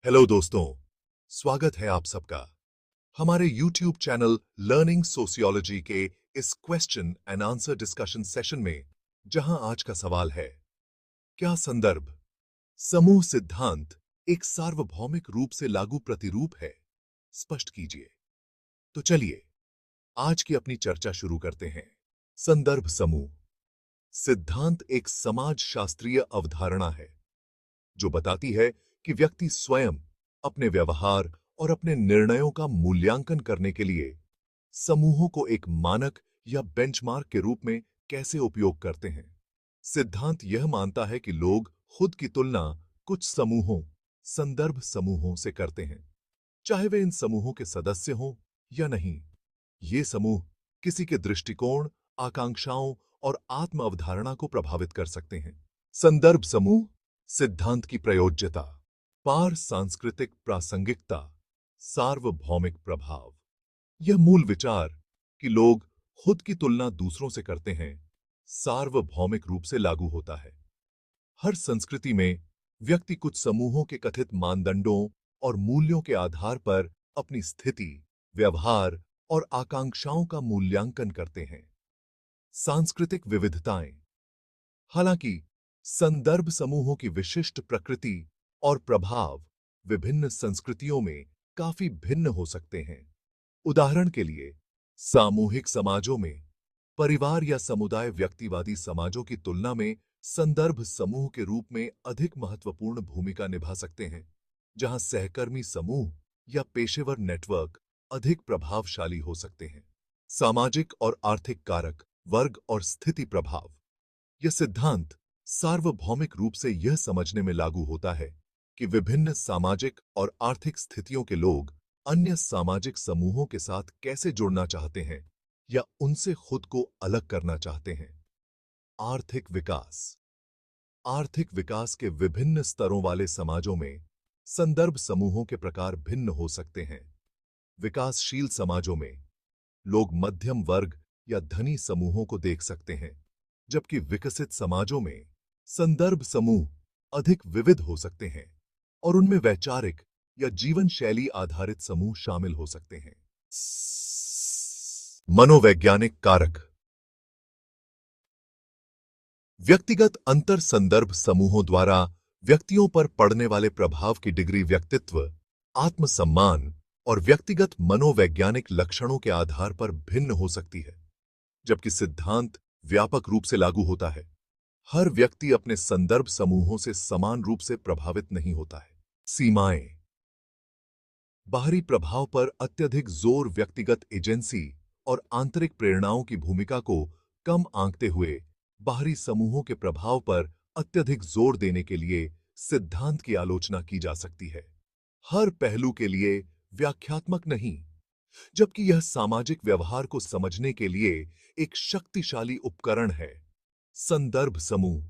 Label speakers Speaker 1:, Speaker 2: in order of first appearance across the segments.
Speaker 1: Hello दोस्तों, स्वागत है आप सबका हमारे YouTube चैनल लर्निंग सोशियोलॉजी के इस question and answer discussion session में, जहां आज का सवाल है, क्या संदर्भ समूह सिद्धांत एक सार्वभौमिक रूप से लागू प्रतिरूप है? स्पष्ट कीजिए। तो चलिए आज की अपनी चर्चा शुरू करते हैं। संदर्भ समूह सिद्धांत एक समाजशास्त्रीय अवधारणा है जो बताती है कि व्यक्ति स्वयं अपने व्यवहार और अपने निर्णयों का मूल्यांकन करने के लिए समूहों को एक मानक या बेंचमार्क के रूप में कैसे उपयोग करते हैं। सिद्धांत यह मानता है कि लोग खुद की तुलना कुछ समूहों, संदर्भ समूहों से करते हैं, चाहे वे इन समूहों के सदस्य हों या नहीं। ये समूह किसी के दृष्टिकोण, आकांक्षाओं और आत्म अवधारणा को प्रभावित कर सकते हैं। संदर्भ समूह सिद्धांत की प्रयोज्यता, पार सांस्कृतिक प्रासंगिकता, सार्वभौमिक प्रभाव। यह मूल विचार कि लोग खुद की तुलना दूसरों से करते हैं, सार्वभौमिक रूप से लागू होता है। हर संस्कृति में व्यक्ति कुछ समूहों के कथित मानदंडों और मूल्यों के आधार पर अपनी स्थिति, व्यवहार और आकांक्षाओं का मूल्यांकन करते हैं। सांस्कृतिक विविधताएं। हालांकि संदर्भ समूहों की विशिष्ट प्रकृति और प्रभाव विभिन्न संस्कृतियों में काफी भिन्न हो सकते हैं। उदाहरण के लिए, सामूहिक समाजों में परिवार या समुदाय व्यक्तिवादी समाजों की तुलना में संदर्भ समूह के रूप में अधिक महत्वपूर्ण भूमिका निभा सकते हैं, जहां सहकर्मी समूह या पेशेवर नेटवर्क अधिक प्रभावशाली हो सकते हैं। सामाजिक और आर्थिक कारक, वर्ग और स्थिति प्रभाव। यह सिद्धांत सार्वभौमिक रूप से यह समझने में लागू होता है कि विभिन्न सामाजिक और आर्थिक स्थितियों के लोग अन्य सामाजिक समूहों के साथ कैसे जुड़ना चाहते हैं या उनसे खुद को अलग करना चाहते हैं। आर्थिक विकास। आर्थिक विकास के विभिन्न स्तरों वाले समाजों में संदर्भ समूहों के प्रकार भिन्न हो सकते हैं। विकासशील समाजों में लोग मध्यम वर्ग या धनी समूहों को देख सकते हैं, जबकि विकसित समाजों में संदर्भ समूह अधिक विविध हो सकते हैं और उनमें वैचारिक या जीवन शैली आधारित समूह शामिल हो सकते हैं। मनोवैज्ञानिक कारक। व्यक्तिगत अंतर संदर्भ समूहों द्वारा व्यक्तियों पर पड़ने वाले प्रभाव की डिग्री व्यक्तित्व, आत्मसम्मान और व्यक्तिगत मनोवैज्ञानिक लक्षणों के आधार पर भिन्न हो सकती है, जबकि सिद्धांत व्यापक रूप से लागू होता है। हर व्यक्ति अपने संदर्भ समूहों से समान रूप से प्रभावित नहीं होता है। सीमाएं। बाहरी प्रभाव पर अत्यधिक जोर व्यक्तिगत एजेंसी और आंतरिक प्रेरणाओं की भूमिका को कम आंकते हुए बाहरी समूहों के प्रभाव पर अत्यधिक जोर देने के लिए सिद्धांत की आलोचना की जा सकती है। हर पहलू के लिए व्याख्यात्मक नहीं, जबकि यह सामाजिक व्यवहार को समझने के लिए एक शक्तिशाली उपकरण है। संदर्भ समूह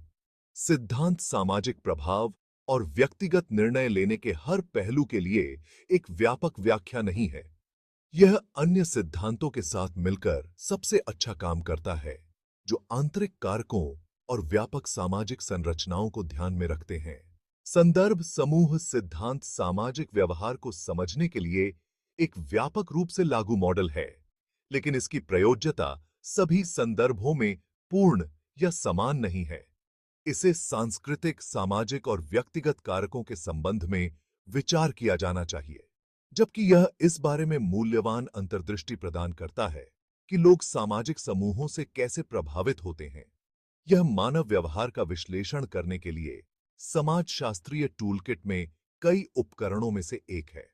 Speaker 1: सिद्धांत सामाजिक प्रभाव और व्यक्तिगत निर्णय लेने के हर पहलू के लिए एक व्यापक व्याख्या नहीं है। यह अन्य सिद्धांतों के साथ मिलकर सबसे अच्छा काम करता है, जो आंतरिक कारकों और व्यापक सामाजिक संरचनाओं को ध्यान में रखते हैं। संदर्भ समूह सिद्धांत सामाजिक व्यवहार को समझने के लिए एक व्यापक रूप से लागू मॉडल है, लेकिन इसकी प्रयोज्यता सभी संदर्भों में पूर्ण या समान नहीं है। इसे सांस्कृतिक, सामाजिक और व्यक्तिगत कारकों के संबंध में विचार किया जाना चाहिए, जबकि यह इस बारे में मूल्यवान अंतर्दृष्टि प्रदान करता है कि लोग सामाजिक समूहों से कैसे प्रभावित होते हैं। यह मानव व्यवहार का विश्लेषण करने के लिए समाजशास्त्रीय टूलकिट में कई उपकरणों में से एक है।